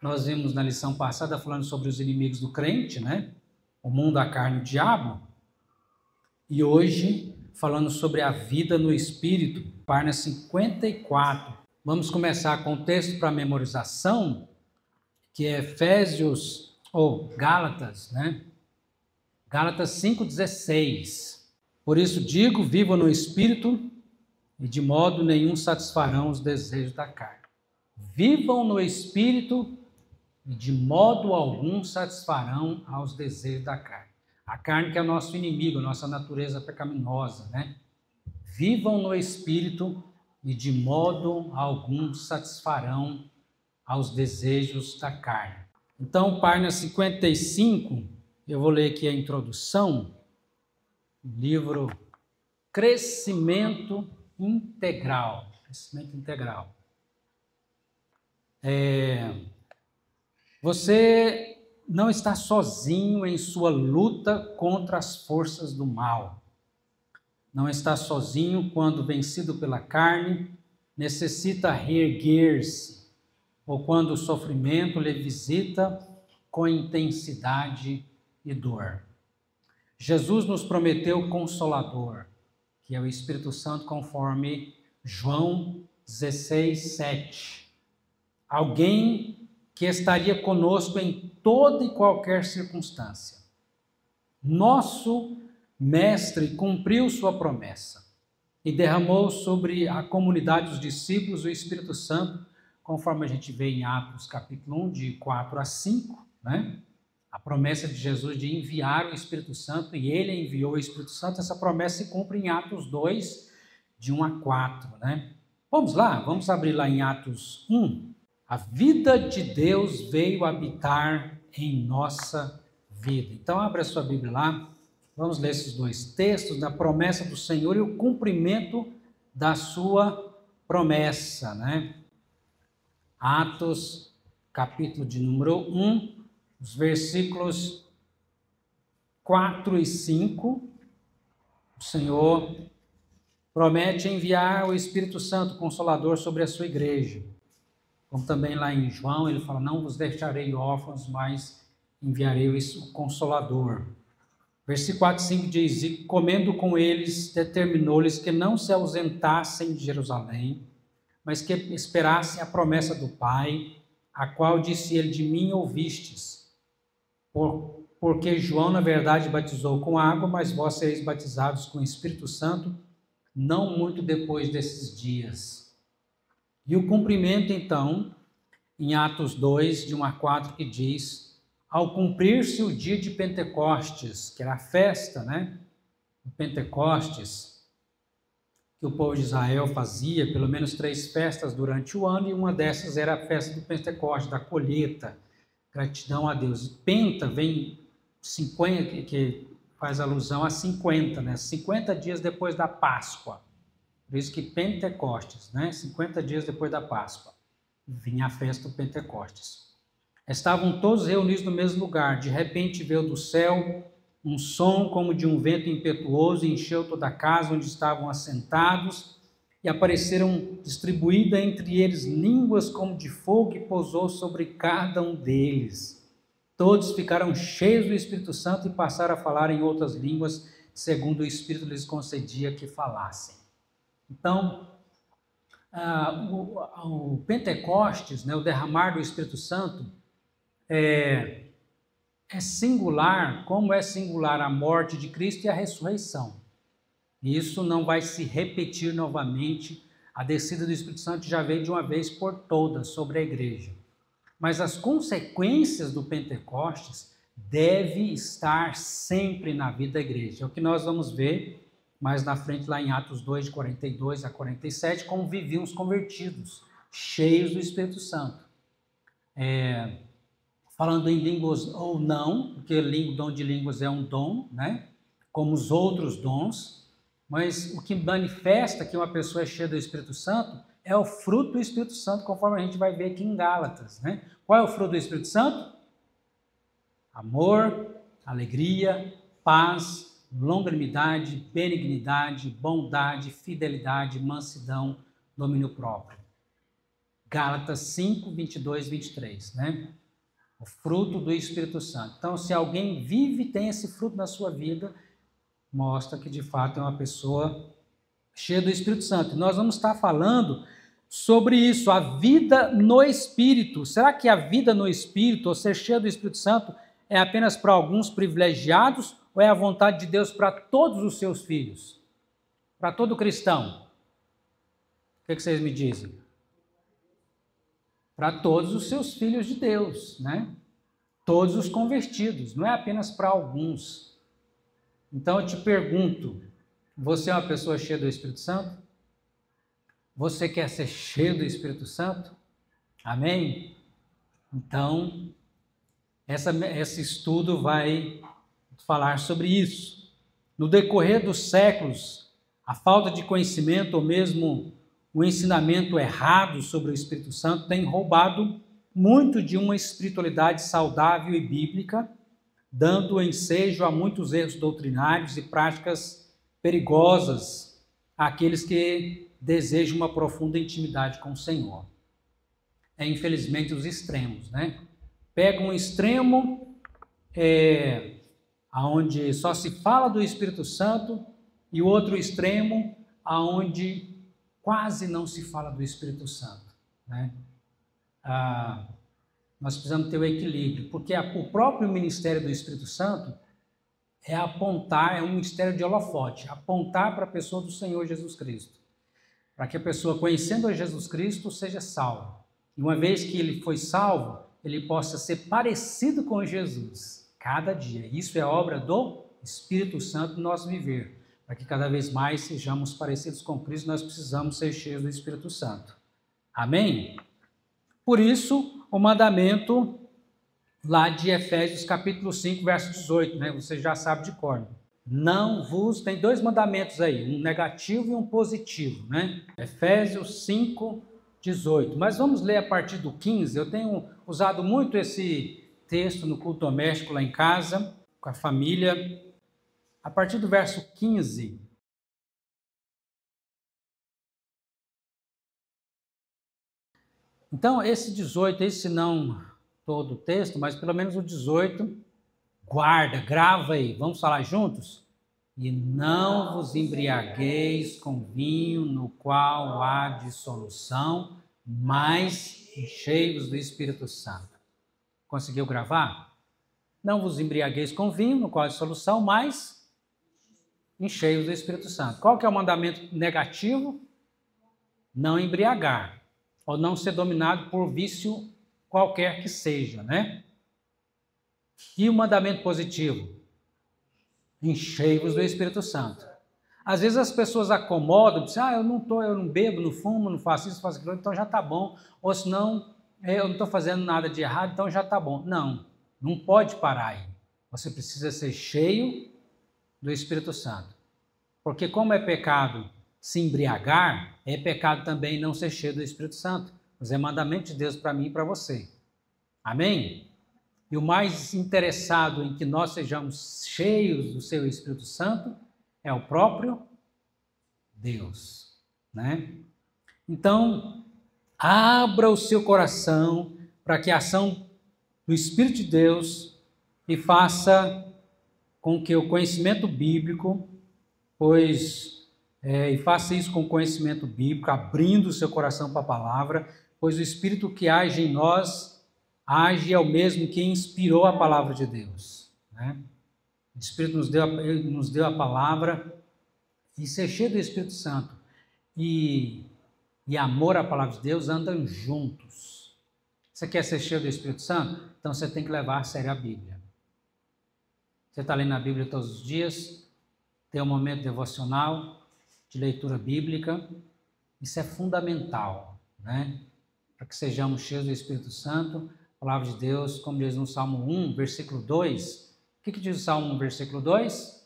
Nós vimos na lição passada falando sobre os inimigos do crente, né? O mundo, a carne e o diabo. E hoje, falando sobre a vida no Espírito, página 54. Vamos começar com o texto para memorização, que é Gálatas, né? Gálatas 5,16. Por isso digo, vivam no Espírito, e de modo nenhum satisfarão os desejos da carne. Vivam no Espírito, e de modo algum satisfarão aos desejos da carne. A carne que é o nosso inimigo, a nossa natureza pecaminosa, né? Vivam no Espírito, e de modo algum satisfarão aos desejos da carne. Então, página 55, eu vou ler aqui a introdução, livro Crescimento Integral. Crescimento Integral. Você não está sozinho em sua luta contra as forças do mal. Não está sozinho quando vencido pela carne, necessita reerguer-se, ou quando o sofrimento lhe visita com intensidade e dor. Jesus nos prometeu Consolador, que é o Espírito Santo, conforme João 16:7. Alguém que estaria conosco em toda e qualquer circunstância. Nosso Mestre cumpriu sua promessa e derramou sobre a comunidade dos discípulos o Espírito Santo, conforme a gente vê em Atos capítulo 1, de 4 a 5, né? A promessa de Jesus de enviar o Espírito Santo, e ele enviou o Espírito Santo, essa promessa se cumpre em Atos 2, de 1 a 4, né? Vamos lá, vamos abrir lá em Atos 1. A vida de Deus veio habitar em nossa vida. Então, abra a sua Bíblia lá, vamos ler esses dois textos da promessa do Senhor e o cumprimento da sua promessa, né? Atos, capítulo de número 1, os versículos 4 e 5, o Senhor promete enviar o Espírito Santo Consolador sobre a sua igreja. Como também lá em João, ele fala, não vos deixarei órfãos, mas enviarei o Consolador. Versículo 4 e 5 diz, e comendo com eles, determinou-lhes que não se ausentassem de Jerusalém, mas que esperassem a promessa do Pai, a qual disse ele, de mim ouvistes. Porque João, na verdade, batizou com água, mas vós sereis batizados com o Espírito Santo, não muito depois desses dias. E o cumprimento, então, em Atos 2, de 1 a 4, que diz, ao cumprir-se o dia de Pentecostes, que era a festa, né? O Pentecostes, que o povo de Israel fazia, pelo menos 3 festas durante o ano, e uma dessas era a festa do Pentecostes, da colheita, gratidão a Deus. Penta vem 50, que faz alusão a 50, né? 50 dias depois da Páscoa. Por isso que Pentecostes, né? 50 dias depois da Páscoa, vinha a festa do Pentecostes. Estavam todos reunidos no mesmo lugar. De repente veio do céu um som como de um vento impetuoso e encheu toda a casa onde estavam assentados, e apareceram distribuídas entre eles línguas como de fogo e pousou sobre cada um deles. Todos ficaram cheios do Espírito Santo e passaram a falar em outras línguas, segundo o Espírito lhes concedia que falassem. Então, o Pentecostes, né, o derramar do Espírito Santo, é singular, como é singular a morte de Cristo e a ressurreição. Isso não vai se repetir novamente. A descida do Espírito Santo já veio de uma vez por todas sobre a igreja. Mas as consequências do Pentecostes devem estar sempre na vida da igreja. É o que nós vamos ver mais na frente, lá em Atos 2, de 42 a 47, como viviam os convertidos, cheios do Espírito Santo. Falando em línguas ou não, porque o dom de línguas é um dom, né? Como os outros dons, mas o que manifesta que uma pessoa é cheia do Espírito Santo é o fruto do Espírito Santo, conforme a gente vai ver aqui em Gálatas, né? Qual é o fruto do Espírito Santo? Amor, alegria, paz, longanimidade, benignidade, bondade, fidelidade, mansidão, domínio próprio. Gálatas 5, 22, 23, né? O fruto do Espírito Santo. Então, se alguém vive e tem esse fruto na sua vida, mostra que de fato é uma pessoa cheia do Espírito Santo. Nós vamos estar falando sobre isso, a vida no Espírito. Será que a vida no Espírito, ou ser cheio do Espírito Santo, é apenas para alguns privilegiados ou é a vontade de Deus para todos os seus filhos? Para todo cristão? O que vocês me dizem? Para todos os seus filhos de Deus, né? Todos os convertidos, não é apenas para alguns. Então eu te pergunto, você é uma pessoa cheia do Espírito Santo? Você quer ser cheio do Espírito Santo? Amém? Então, esse estudo vai falar sobre isso. No decorrer dos séculos, a falta de conhecimento ou mesmo o ensinamento errado sobre o Espírito Santo tem roubado muito de uma espiritualidade saudável e bíblica, dando ensejo a muitos erros doutrinários e práticas perigosas àqueles que desejam uma profunda intimidade com o Senhor. É, infelizmente, os extremos, né? Pega um extremo onde só se fala do Espírito Santo e o outro extremo onde quase não se fala do Espírito Santo, né? Nós precisamos ter o equilíbrio, porque o próprio ministério do Espírito Santo é apontar, é um ministério de holofote, apontar para a pessoa do Senhor Jesus Cristo, para que a pessoa, conhecendo a Jesus Cristo, seja salva. E uma vez que ele foi salvo, ele possa ser parecido com Jesus cada dia. Isso é obra do Espírito Santo no nosso viver. Para que cada vez mais sejamos parecidos com Cristo, nós precisamos ser cheios do Espírito Santo. Amém? Por isso, o mandamento lá de Efésios capítulo 5, verso 18, né? Você já sabe de cor. Tem dois mandamentos aí, um negativo e um positivo, né? Efésios 5, 18. Mas vamos ler a partir do 15. Eu tenho usado muito esse texto no culto doméstico lá em casa, com a família. A partir do verso 15. Então, esse 18, esse não todo o texto, mas pelo menos o 18, grava aí. Vamos falar juntos? E não vos embriagueis com vinho no qual há dissolução, mas enchei-vos do Espírito Santo. Conseguiu gravar? Não vos embriagueis com vinho no qual há dissolução, mas enchei-vos do Espírito Santo. Qual que é o mandamento negativo? Não embriagar, ou não ser dominado por vício qualquer que seja, né? E o mandamento positivo? Enchei-vos do Espírito Santo. Às vezes as pessoas acomodam, dizem, eu não bebo, não fumo, não faço isso, faço aquilo, então já está bom. Ou senão, eu não estou fazendo nada de errado, então já está bom. Não pode parar aí. Você precisa ser cheio do Espírito Santo. Porque como é pecado se embriagar, é pecado também não ser cheio do Espírito Santo. Mas é mandamento de Deus para mim e para você. Amém? E o mais interessado em que nós sejamos cheios do seu Espírito Santo é o próprio Deus, né? Então, abra o seu coração para que a ação do Espírito de Deus e faça com que o conhecimento bíblico, e faça isso com conhecimento bíblico, abrindo o seu coração para a palavra, pois o Espírito que age em nós age é o mesmo que inspirou a palavra de Deus, né? O Espírito nos deu a palavra, e ser cheio do Espírito Santo e amor à palavra de Deus andam juntos. Você quer ser cheio do Espírito Santo? Então você tem que levar a sério a Bíblia. Você está lendo a Bíblia todos os dias, tem um momento devocional de leitura bíblica, isso é fundamental, né? Para que sejamos cheios do Espírito Santo. A palavra de Deus, como diz no Salmo 1, versículo 2. O que diz o Salmo 1, versículo 2?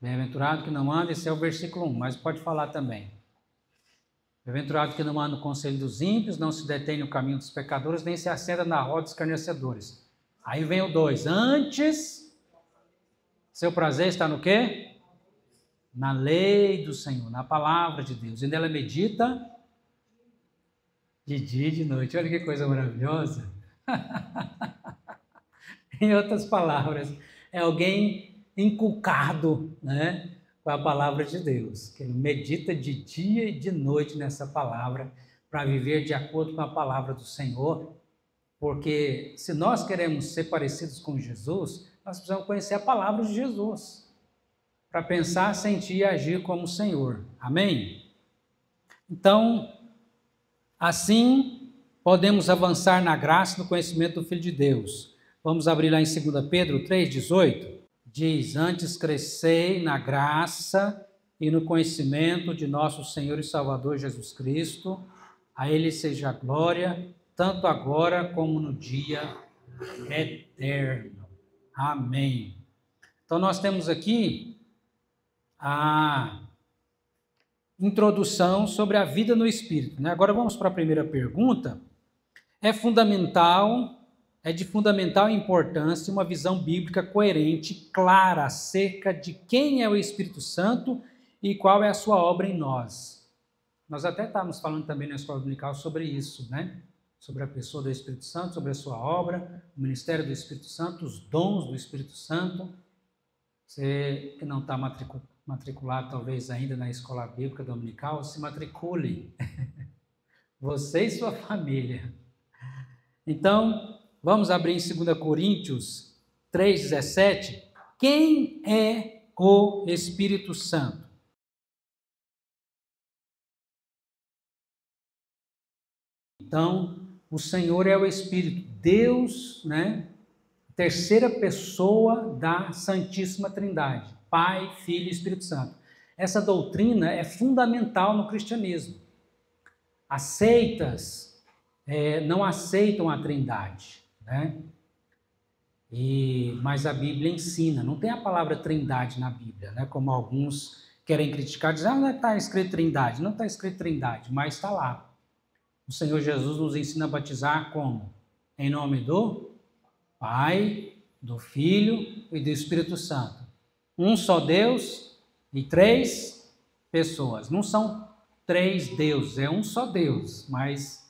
Bem-aventurado que não anda, esse é o versículo 1, mas pode falar também. Bem-aventurado que não anda no conselho dos ímpios, não se detém no caminho dos pecadores, nem se assenta na roda dos escarnecedores. Aí vem o 2. Antes, seu prazer está no quê? na lei do Senhor, na palavra de Deus. E nela medita de dia e de noite. Olha que coisa maravilhosa. Em outras palavras, é alguém inculcado, né, com a palavra de Deus, que ele medita de dia e de noite nessa palavra, para viver de acordo com a palavra do Senhor, porque se nós queremos ser parecidos com Jesus, nós precisamos conhecer a palavra de Jesus, para pensar, sentir e agir como o Senhor. Amém? Então, assim, podemos avançar na graça e no conhecimento do Filho de Deus. Vamos abrir lá em 2 Pedro 3,18. Diz: antes crescei na graça e no conhecimento de nosso Senhor e Salvador Jesus Cristo. A Ele seja a glória, tanto agora como no dia eterno. Amém. Então nós temos aqui a introdução sobre a vida no Espírito, né? Agora vamos para a primeira pergunta. É de fundamental importância uma visão bíblica coerente, clara, acerca de quem é o Espírito Santo e qual é a sua obra em nós. Nós até estávamos falando também na escola dominical sobre isso, né? Sobre a pessoa do Espírito Santo, sobre a sua obra, o ministério do Espírito Santo, os dons do Espírito Santo. Você que não está matriculado talvez ainda na escola bíblica dominical, se matricule. Você e sua família. Então, vamos abrir em 2 Coríntios 3,17. Quem é o Espírito Santo? Então, o Senhor é o Espírito. Deus, né? Terceira pessoa da Santíssima Trindade. Pai, Filho e Espírito Santo. Essa doutrina é fundamental no cristianismo. As seitas não aceitam a Trindade, né? Mas a Bíblia ensina, não tem a palavra Trindade na Bíblia, né? Como alguns querem criticar, dizem, não está escrito Trindade, não está escrito Trindade, mas está lá. O Senhor Jesus nos ensina a batizar como? Em nome do Pai, do Filho e do Espírito Santo. Um só Deus e três pessoas. Não são três deuses, é um só Deus, mas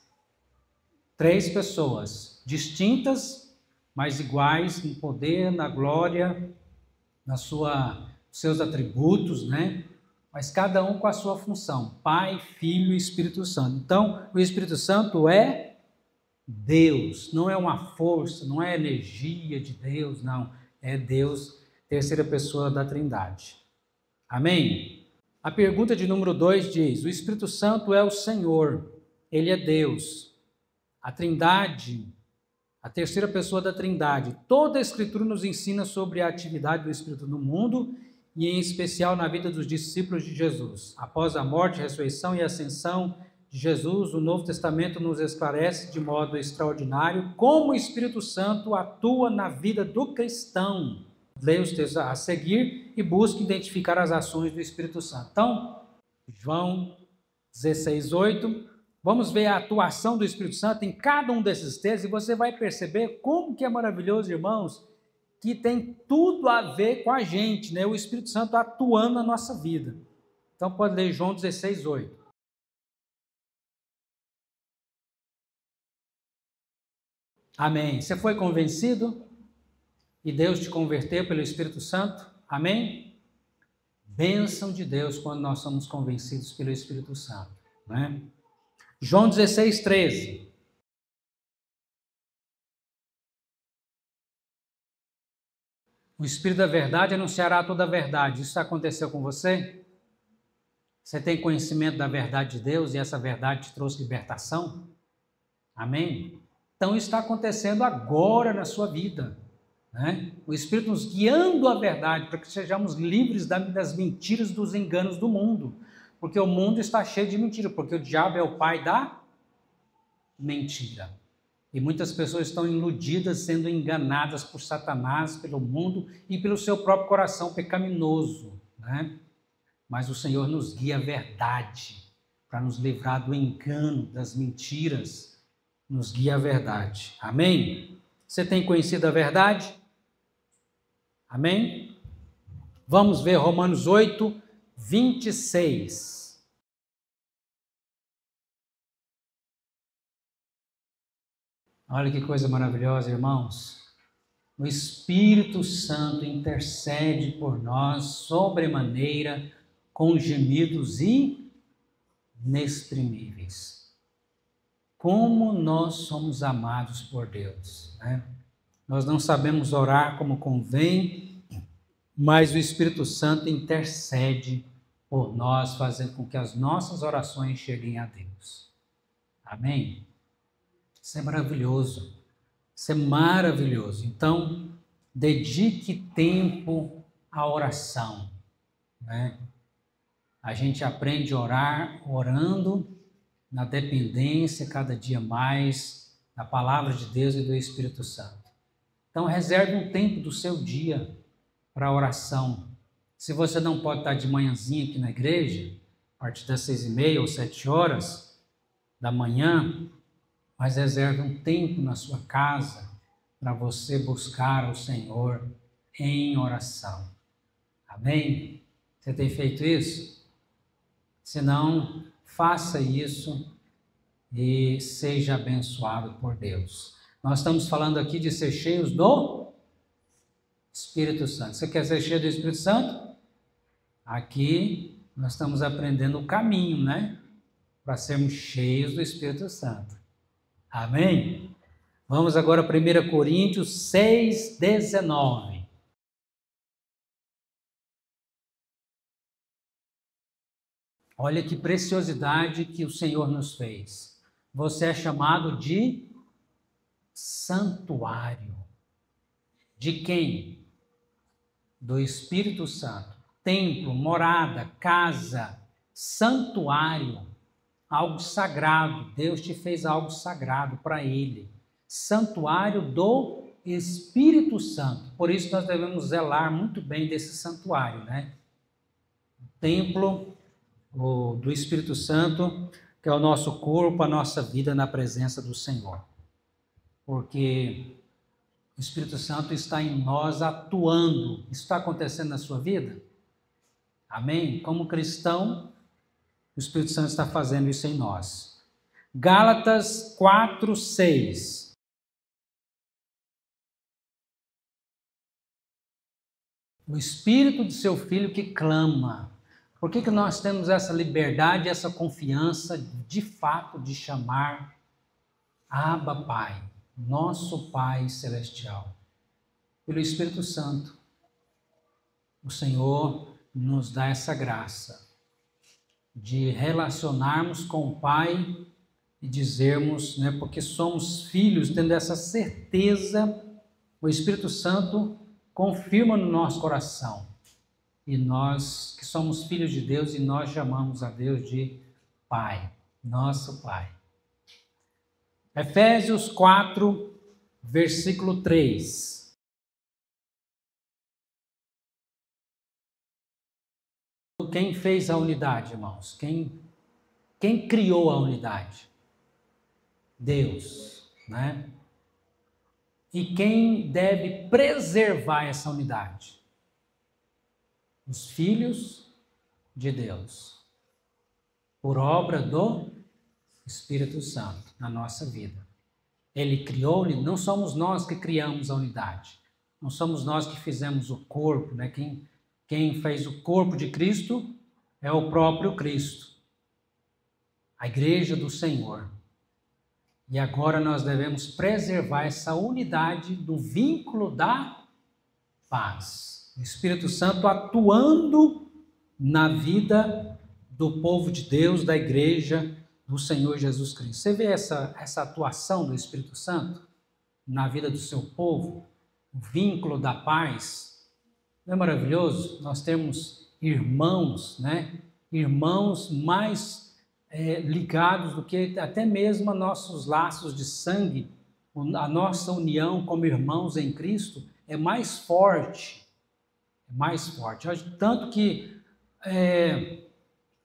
três pessoas distintas, mas iguais em poder, na glória, seus atributos, né? Mas cada um com a sua função, Pai, Filho e Espírito Santo. Então, o Espírito Santo é Deus, não é uma força, não é energia de Deus, não. É Deus, terceira pessoa da Trindade. Amém? A pergunta de número 2 diz: o Espírito Santo é o Senhor, Ele é Deus. A Trindade, a terceira pessoa da Trindade. Toda a Escritura nos ensina sobre a atividade do Espírito no mundo e em especial na vida dos discípulos de Jesus. Após a morte, ressurreição e ascensão de Jesus, o Novo Testamento nos esclarece de modo extraordinário como o Espírito Santo atua na vida do cristão. Leia os textos a seguir e busque identificar as ações do Espírito Santo. Então, João 16:8, vamos ver a atuação do Espírito Santo em cada um desses textos e você vai perceber como que é maravilhoso, irmãos, que tem tudo a ver com a gente, né? O Espírito Santo atuando na nossa vida. Então pode ler João 16:8. Amém. Você foi convencido? E Deus te converteu pelo Espírito Santo? Amém? Bênção de Deus quando nós somos convencidos pelo Espírito Santo, né? João 16:13. O Espírito da verdade anunciará toda a verdade. Isso aconteceu com você? Você tem conhecimento da verdade de Deus e essa verdade te trouxe libertação? Amém? Então isso está acontecendo agora na sua vida, né? O Espírito nos guiando à verdade para que sejamos livres das mentiras, dos enganos do mundo. Porque o mundo está cheio de mentira, porque o diabo é o pai da mentira. E muitas pessoas estão iludidas, sendo enganadas por Satanás, pelo mundo e pelo seu próprio coração pecaminoso, né? Mas o Senhor nos guia à verdade, para nos livrar do engano, das mentiras, nos guia à verdade. Amém? Você tem conhecido a verdade? Amém? Vamos ver Romanos 8, 26. Olha que coisa maravilhosa, irmãos. O Espírito Santo intercede por nós sobremaneira com gemidos inexprimíveis. Como nós somos amados por Deus, né? Nós não sabemos orar como convém, mas o Espírito Santo intercede por nós, fazendo com que as nossas orações cheguem a Deus. Amém? Isso é maravilhoso. Isso é maravilhoso. Então, dedique tempo à oração, né? A gente aprende a orar orando na dependência cada dia mais da palavra de Deus e do Espírito Santo. Então, reserve um tempo do seu dia para oração. Se você não pode estar de manhãzinha aqui na igreja, a partir das 6h30 ou 7h da manhã, mas reserve um tempo na sua casa para você buscar o Senhor em oração. Amém? Você tem feito isso? Se não, faça isso e seja abençoado por Deus. Nós estamos falando aqui de ser cheios do Espírito Santo. Você quer ser cheio do Espírito Santo? Aqui nós estamos aprendendo o caminho, né? Para sermos cheios do Espírito Santo. Amém? Vamos agora a 1 Coríntios 6:19. Olha que preciosidade que o Senhor nos fez. Você é chamado de santuário. De quem? Do Espírito Santo. Templo, morada, casa, santuário, algo sagrado. Deus te fez algo sagrado para Ele. Santuário do Espírito Santo. Por isso nós devemos zelar muito bem desse santuário, né? Templo do Espírito Santo, que é o nosso corpo, a nossa vida na presença do Senhor. Porque o Espírito Santo está em nós atuando. Isso está acontecendo na sua vida? Amém? Como cristão, o Espírito Santo está fazendo isso em nós. Gálatas 4:6. O Espírito de seu Filho que clama. Por que nós temos essa liberdade, essa confiança de fato de chamar Abba Pai, nosso Pai Celestial? Pelo Espírito Santo. O Senhor nos dá essa graça de relacionarmos com o Pai e dizermos, né, porque somos filhos, tendo essa certeza, o Espírito Santo confirma no nosso coração. E nós que somos filhos de Deus e nós chamamos a Deus de Pai, nosso Pai. Efésios 4, versículo 3. Quem fez a unidade, irmãos? Quem criou a unidade? Deus, né? E quem deve preservar essa unidade? Os filhos de Deus, por obra do Espírito Santo na nossa vida. Ele criou, não somos nós que criamos a unidade, não somos nós que fizemos o corpo, né? Quem fez o corpo de Cristo é o próprio Cristo, a igreja do Senhor. E agora nós devemos preservar essa unidade do vínculo da paz. O Espírito Santo atuando na vida do povo de Deus, da igreja do Senhor Jesus Cristo. Você vê essa atuação do Espírito Santo na vida do seu povo? O vínculo da paz. Não é maravilhoso? Nós temos irmãos, né? Irmãos mais ligados do que até mesmo a nossos laços de sangue. A nossa união como irmãos em Cristo é mais forte. Mais forte. Tanto que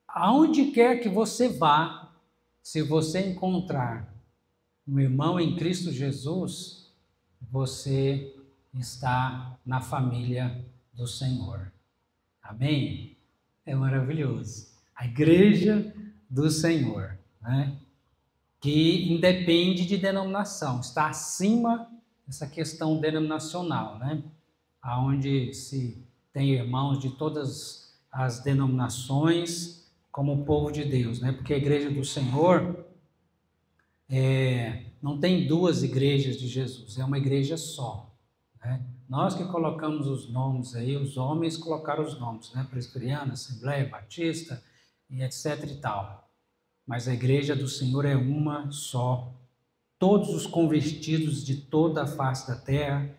aonde quer que você vá, se você encontrar um irmão em Cristo Jesus, você está na família do Senhor. Amém? É maravilhoso. A igreja do Senhor, né? Que independe de denominação, está acima dessa questão denominacional, né? Onde se tem irmãos de todas as denominações como povo de Deus, né? Porque a igreja do Senhor não tem duas igrejas de Jesus, é uma igreja só, né? Nós que colocamos os nomes aí, os homens colocaram os nomes, né? Presbiteriana, Assembleia, Batista e etc e tal. Mas a igreja do Senhor é uma só. Todos os convertidos de toda a face da terra,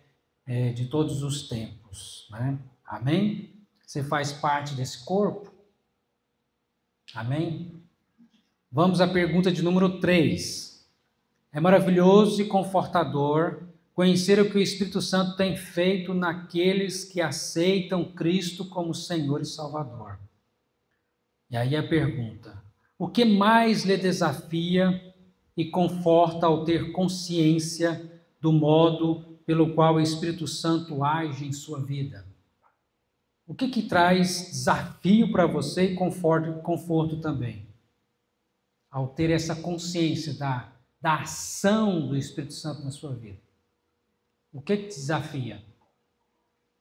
de todos os tempos, né? Amém? Você faz parte desse corpo? Amém? Vamos à pergunta de número 3. É maravilhoso e confortador conhecer o que o Espírito Santo tem feito naqueles que aceitam Cristo como Senhor e Salvador. E aí a pergunta: o que mais lhe desafia e conforta ao ter consciência do modo pelo qual o Espírito Santo age em sua vida? O que traz desafio para você e conforto também? Ao ter essa consciência da ação do Espírito Santo na sua vida. O que te desafia?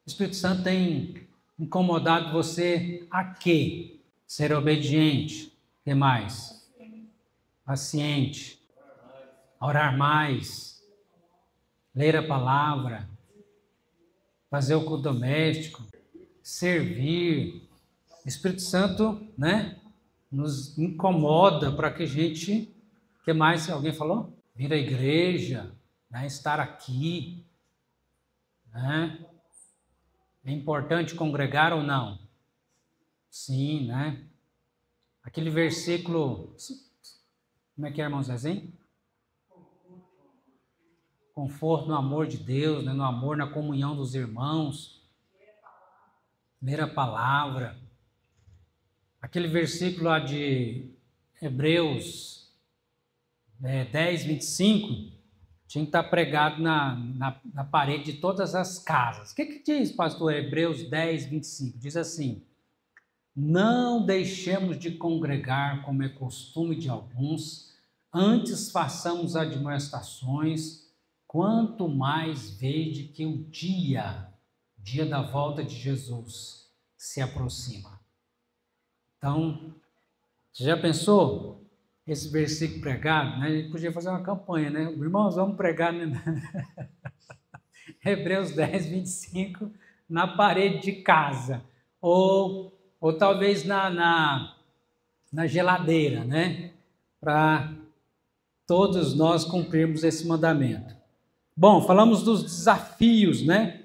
O Espírito Santo tem incomodado você a quê? Ser obediente. O que mais? Paciente. Orar mais. Ler a palavra. Fazer o culto doméstico. Servir. O Espírito Santo, né, nos incomoda para que a gente... O que mais alguém falou? Vir à igreja, né, estar aqui. Né? É importante congregar ou não? Sim, né? Aquele versículo... Como é que é, irmão Zezinho? Conforto no amor de Deus, né? No amor, na comunhão dos irmãos. Ler a palavra. Aquele versículo lá de Hebreus 10, 25, tinha que estar pregado na parede de todas as casas. O que diz, pastor, Hebreus 10, 25? Diz assim: não deixemos de congregar como é costume de alguns, antes façamos admoestações, quanto mais vede que o dia da volta de Jesus se aproxima. Então, você já pensou esse versículo pregado? Né? A gente podia fazer uma campanha, né? Irmãos, vamos pregar, né? Hebreus 10, 25, na parede de casa. Ou talvez na geladeira, né? Para todos nós cumprirmos esse mandamento. Bom, falamos dos desafios, né?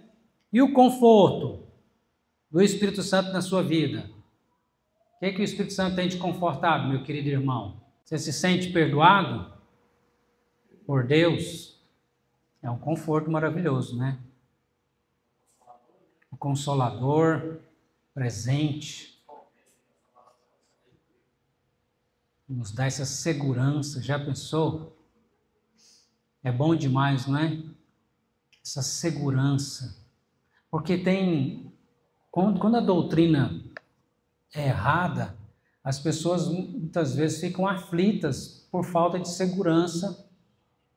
E o conforto do Espírito Santo na sua vida? O que o Espírito Santo tem te confortado, meu querido irmão? Você se sente perdoado por Deus? É um conforto maravilhoso, né? O Consolador, presente, nos dá essa segurança. Já pensou? É bom demais, não é? Essa segurança. Porque quando a doutrina é errada, as pessoas muitas vezes ficam aflitas por falta de segurança,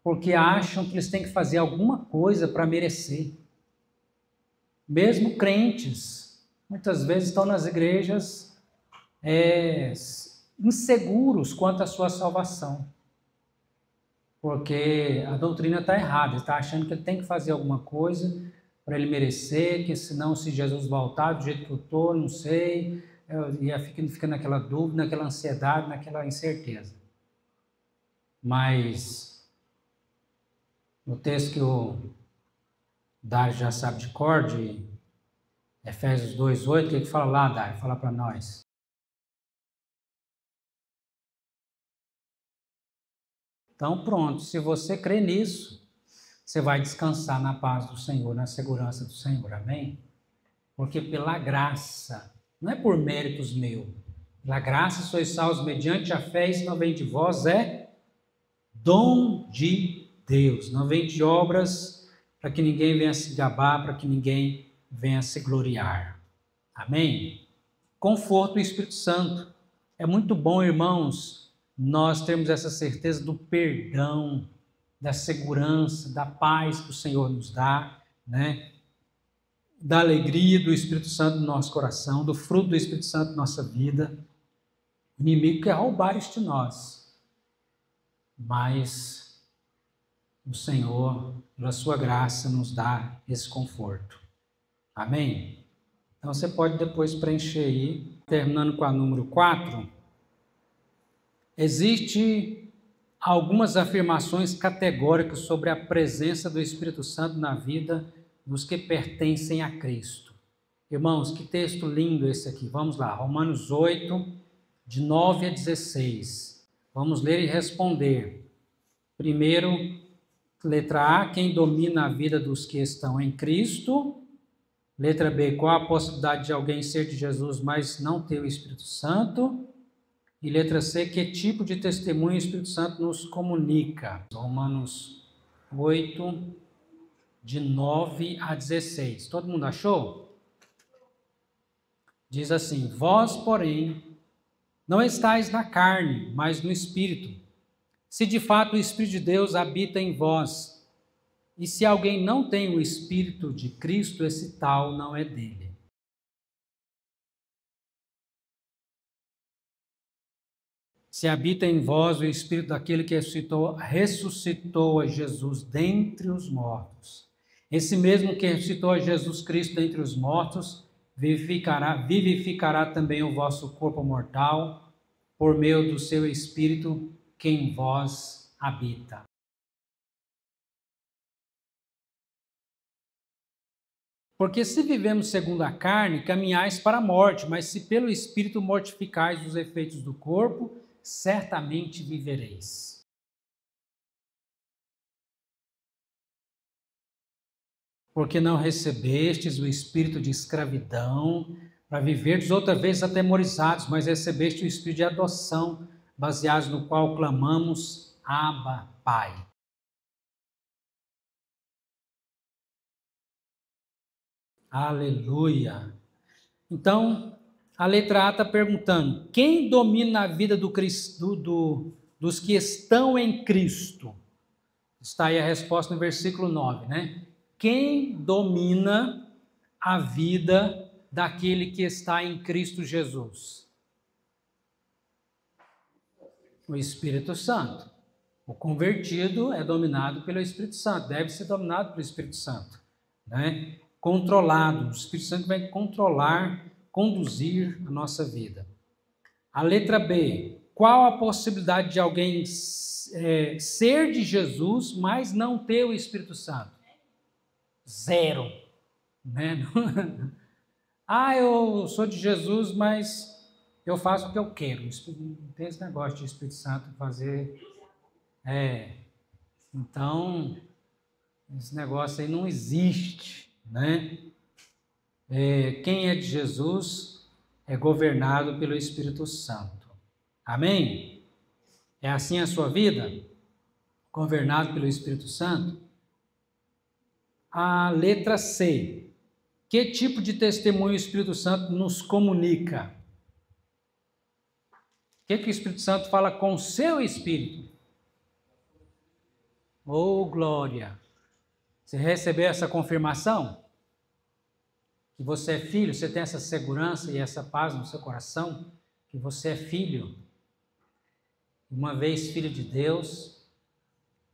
porque acham que eles têm que fazer alguma coisa para merecer. Mesmo crentes, muitas vezes estão nas igrejas inseguros quanto à sua salvação, porque a doutrina está errada, ele está achando que ele tem que fazer alguma coisa para ele merecer, que senão, se Jesus voltar do jeito que eu estou, não sei, e fica naquela dúvida, naquela ansiedade, naquela incerteza. Mas no texto que o Dário já sabe de cor, de Efésios 2:8, o que fala lá, Dário? Fala para nós. Então pronto, se você crê nisso, você vai descansar na paz do Senhor, na segurança do Senhor, amém? Porque pela graça, não é por méritos meus, pela graça sois salvos mediante a fé, isso não vem de vós, é dom de Deus, não vem de obras para que ninguém venha se gabar, para que ninguém venha se gloriar, amém? conforto do Espírito Santo. É muito bom, irmãos, nós termos essa certeza do perdão, da segurança, da paz que o Senhor nos dá, né? Da alegria do Espírito Santo no nosso coração, do fruto do Espírito Santo na nossa vida. O inimigo quer roubar isto de nós, mas o Senhor, pela sua graça, nos dá esse conforto. Amém? Então você pode depois preencher aí, terminando com a número 4. Existem algumas afirmações categóricas sobre a presença do Espírito Santo na vida dos que pertencem a Cristo. Irmãos, que texto lindo esse aqui. Vamos lá, Romanos 8, de 9 a 16. Vamos ler e responder. Primeiro, letra A, quem domina a vida dos que estão em Cristo. Letra B, qual a possibilidade de alguém ser de Jesus, mas não ter o Espírito Santo? E letra C, que tipo de testemunho o Espírito Santo nos comunica? Romanos 8, de 9 a 16. Todo mundo achou? Diz assim: vós, porém, não estáis na carne, mas no Espírito. Se de fato o Espírito de Deus habita em vós. E se alguém não tem o Espírito de Cristo, esse tal não é dele. Se habita em vós o Espírito daquele que ressuscitou a Jesus dentre os mortos. Esse mesmo que ressuscitou a Jesus Cristo dentre os mortos, vivificará também o vosso corpo mortal, por meio do seu Espírito que em vós habita. Porque se vivemos segundo a carne, caminhais para a morte, mas se pelo Espírito mortificais os efeitos do corpo, certamente vivereis. Porque não recebestes o espírito de escravidão, para viverdes outra vez atemorizados, mas recebeste o espírito de adoção, baseado no qual clamamos, Abba, Pai. Aleluia! Então, a letra A está perguntando, quem domina a vida dos que estão em Cristo? Está aí a resposta no versículo 9, né? Quem domina a vida daquele que está em Cristo Jesus? O Espírito Santo. O convertido é dominado pelo Espírito Santo, deve ser dominado pelo Espírito Santo, né? Controlado, o Espírito Santo vai controlar, conduzir a nossa vida. A letra B, qual a possibilidade de alguém ser de Jesus, mas não ter o Espírito Santo? Zero. Né? Eu sou de Jesus, mas eu faço o que eu quero. Não tem esse negócio de Espírito Santo fazer... Então, esse negócio aí não existe, né? Quem é de Jesus é governado pelo Espírito Santo. Amém? É assim a sua vida? Governado pelo Espírito Santo? A letra C. Que tipo de testemunho o Espírito Santo nos comunica? O que o Espírito Santo fala com o seu espírito? Oh, glória! Você recebeu essa confirmação? Que você é filho, você tem essa segurança e essa paz no seu coração, que você é filho, uma vez filho de Deus,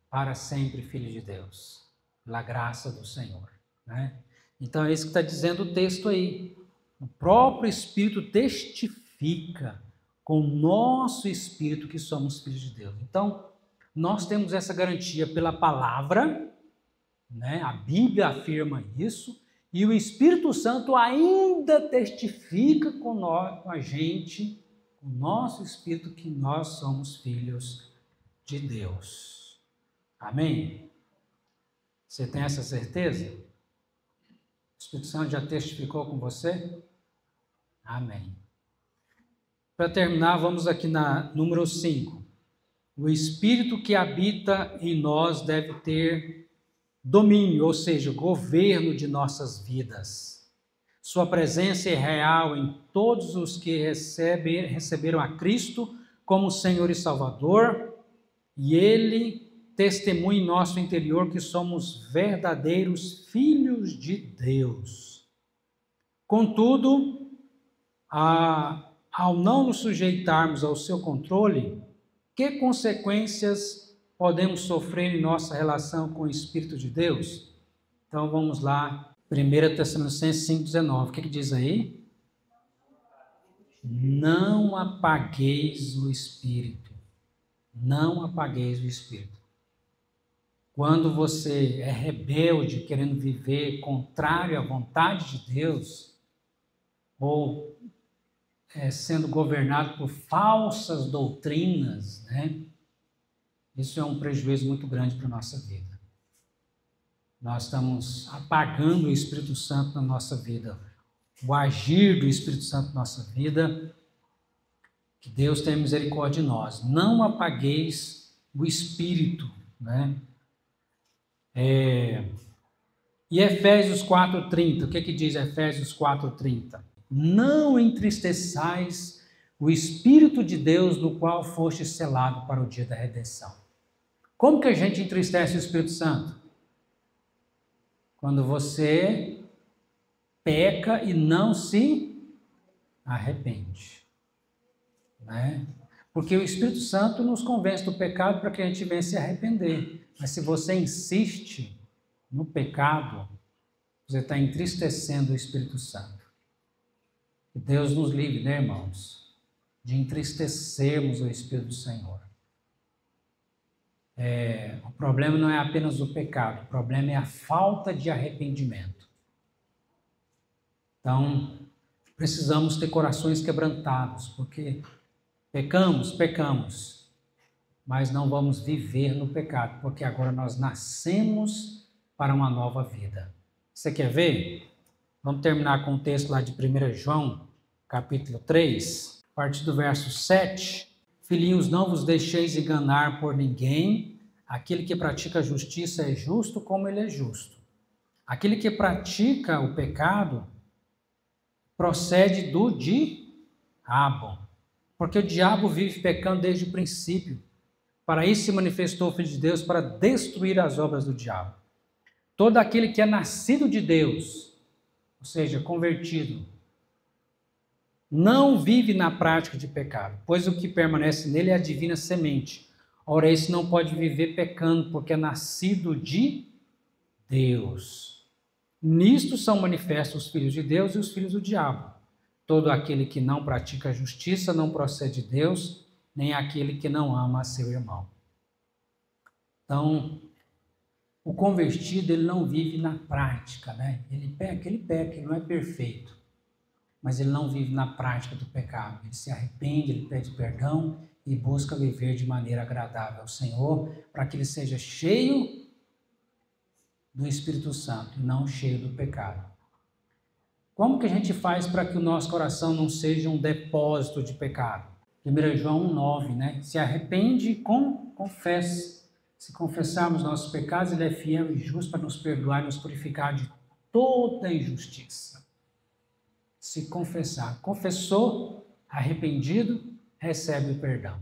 para sempre filho de Deus, pela graça do Senhor, né? Então é isso que está dizendo o texto aí. O próprio Espírito testifica com o nosso espírito que somos filhos de Deus. Então, nós temos essa garantia pela palavra, né? A Bíblia afirma isso, e o Espírito Santo ainda testifica com a gente, com o nosso espírito, que nós somos filhos de Deus. Amém? Você tem essa certeza? O Espírito Santo já testificou com você? Amém. Para terminar, vamos aqui na número 5. O Espírito que habita em nós deve ter domínio, ou seja, governo de nossas vidas. Sua presença é real em todos os que receberam a Cristo como Senhor e Salvador, e Ele testemunha em nosso interior que somos verdadeiros filhos de Deus. Contudo, ao não nos sujeitarmos ao seu controle, que consequências podemos sofrer em nossa relação com o Espírito de Deus? Então vamos lá, 1 Tessalonicenses 5,19, o que diz aí? Não apagueis o Espírito. Não apagueis o Espírito. Quando você é rebelde, querendo viver contrário à vontade de Deus, ou sendo governado por falsas doutrinas, né? Isso é um prejuízo muito grande para a nossa vida. Nós estamos apagando o Espírito Santo na nossa vida, o agir do Espírito Santo na nossa vida. Que Deus tenha misericórdia de nós. Não apagueis o Espírito, né? E Efésios 4,30, o que diz Efésios 4,30? Não entristeçais o Espírito de Deus, no qual foste selado para o dia da redenção. Como que a gente entristece o Espírito Santo? Quando você peca e não se arrepende, né? Porque o Espírito Santo nos convence do pecado para que a gente venha se arrepender. Mas se você insiste no pecado, você está entristecendo o Espírito Santo. Que Deus nos livre, né, irmãos, de entristecermos o Espírito do Senhor. O problema não é apenas o pecado, o problema é a falta de arrependimento. Então, precisamos ter corações quebrantados, porque pecamos, mas não vamos viver no pecado, porque agora nós nascemos para uma nova vida. Você quer ver? Vamos terminar com o texto lá de 1 João, capítulo 3, a partir do verso 7. Filhinhos, não vos deixeis enganar por ninguém. Aquele que pratica a justiça é justo como ele é justo. Aquele que pratica o pecado procede do diabo, porque o diabo vive pecando desde o princípio. Para isso se manifestou o Filho de Deus, para destruir as obras do diabo. Todo aquele que é nascido de Deus, ou seja, convertido, não vive na prática de pecado, pois o que permanece nele é a divina semente. Ora, esse não pode viver pecando, porque é nascido de Deus. Nisto são manifestos os filhos de Deus e os filhos do diabo. Todo aquele que não pratica a justiça não procede de Deus, nem aquele que não ama a seu irmão. Então, o convertido, ele não vive na prática, né? Ele peca, ele não é perfeito. Mas ele não vive na prática do pecado. Ele se arrepende, ele pede perdão e busca viver de maneira agradável ao Senhor, para que ele seja cheio do Espírito Santo e não cheio do pecado. Como que a gente faz para que o nosso coração não seja um depósito de pecado? 1 João 1,9, né? Se arrepende e confessa. Se confessarmos nossos pecados, ele é fiel e justo para nos perdoar e nos purificar de toda injustiça. Se confessar. Confessou, arrependido, recebe o perdão.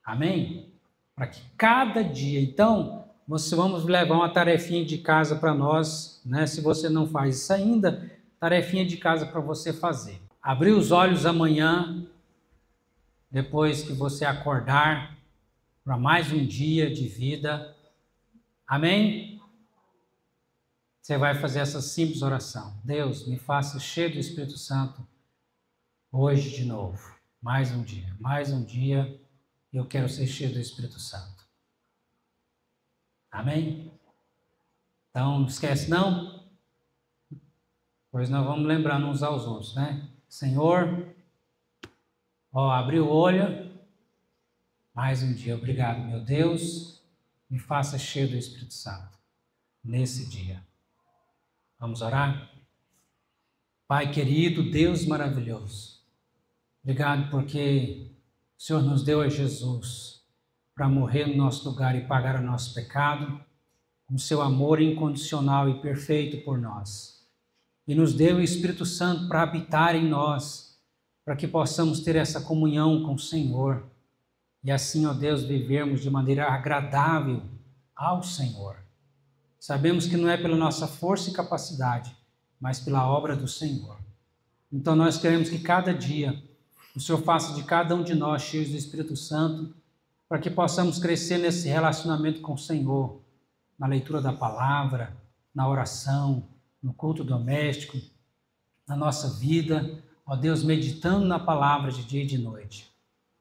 Amém? Para que cada dia, então, vamos levar uma tarefinha de casa para nós, né? Se você não faz isso ainda, tarefinha de casa para você fazer. Abrir os olhos amanhã, depois que você acordar, para mais um dia de vida. Amém? Você vai fazer essa simples oração. Deus, me faça cheio do Espírito Santo hoje de novo. Mais um dia, eu quero ser cheio do Espírito Santo. Amém? Então, não esquece não? Pois nós vamos lembrando uns aos outros, né? Senhor, abri o olho, mais um dia. Obrigado, meu Deus, me faça cheio do Espírito Santo nesse dia. Vamos orar? Pai querido, Deus maravilhoso, obrigado porque o Senhor nos deu a Jesus para morrer no nosso lugar e pagar o nosso pecado, com seu amor incondicional e perfeito por nós. e nos dê o Espírito Santo para habitar em nós, para que possamos ter essa comunhão com o Senhor e assim, ó Deus, vivermos de maneira agradável ao Senhor. Sabemos que não é pela nossa força e capacidade, mas pela obra do Senhor. Então nós queremos que cada dia o Senhor faça de cada um de nós cheios do Espírito Santo, para que possamos crescer nesse relacionamento com o Senhor, na leitura da palavra, na oração, no culto doméstico, na nossa vida, ó Deus, meditando na palavra de dia e de noite.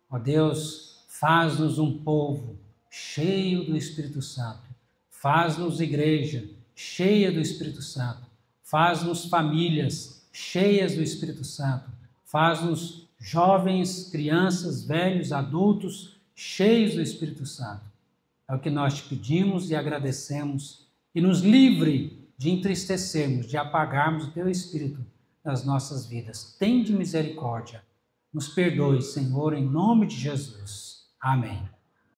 Ó Deus, faz-nos um povo cheio do Espírito Santo, faz-nos igreja cheia do Espírito Santo, faz-nos famílias cheias do Espírito Santo, faz-nos jovens, crianças, velhos, adultos, cheios do Espírito Santo. É o que nós te pedimos e agradecemos, e nos livre de entristecermos, de apagarmos o teu Espírito nas nossas vidas. Tende misericórdia. Nos perdoe, Senhor, em nome de Jesus. Amém.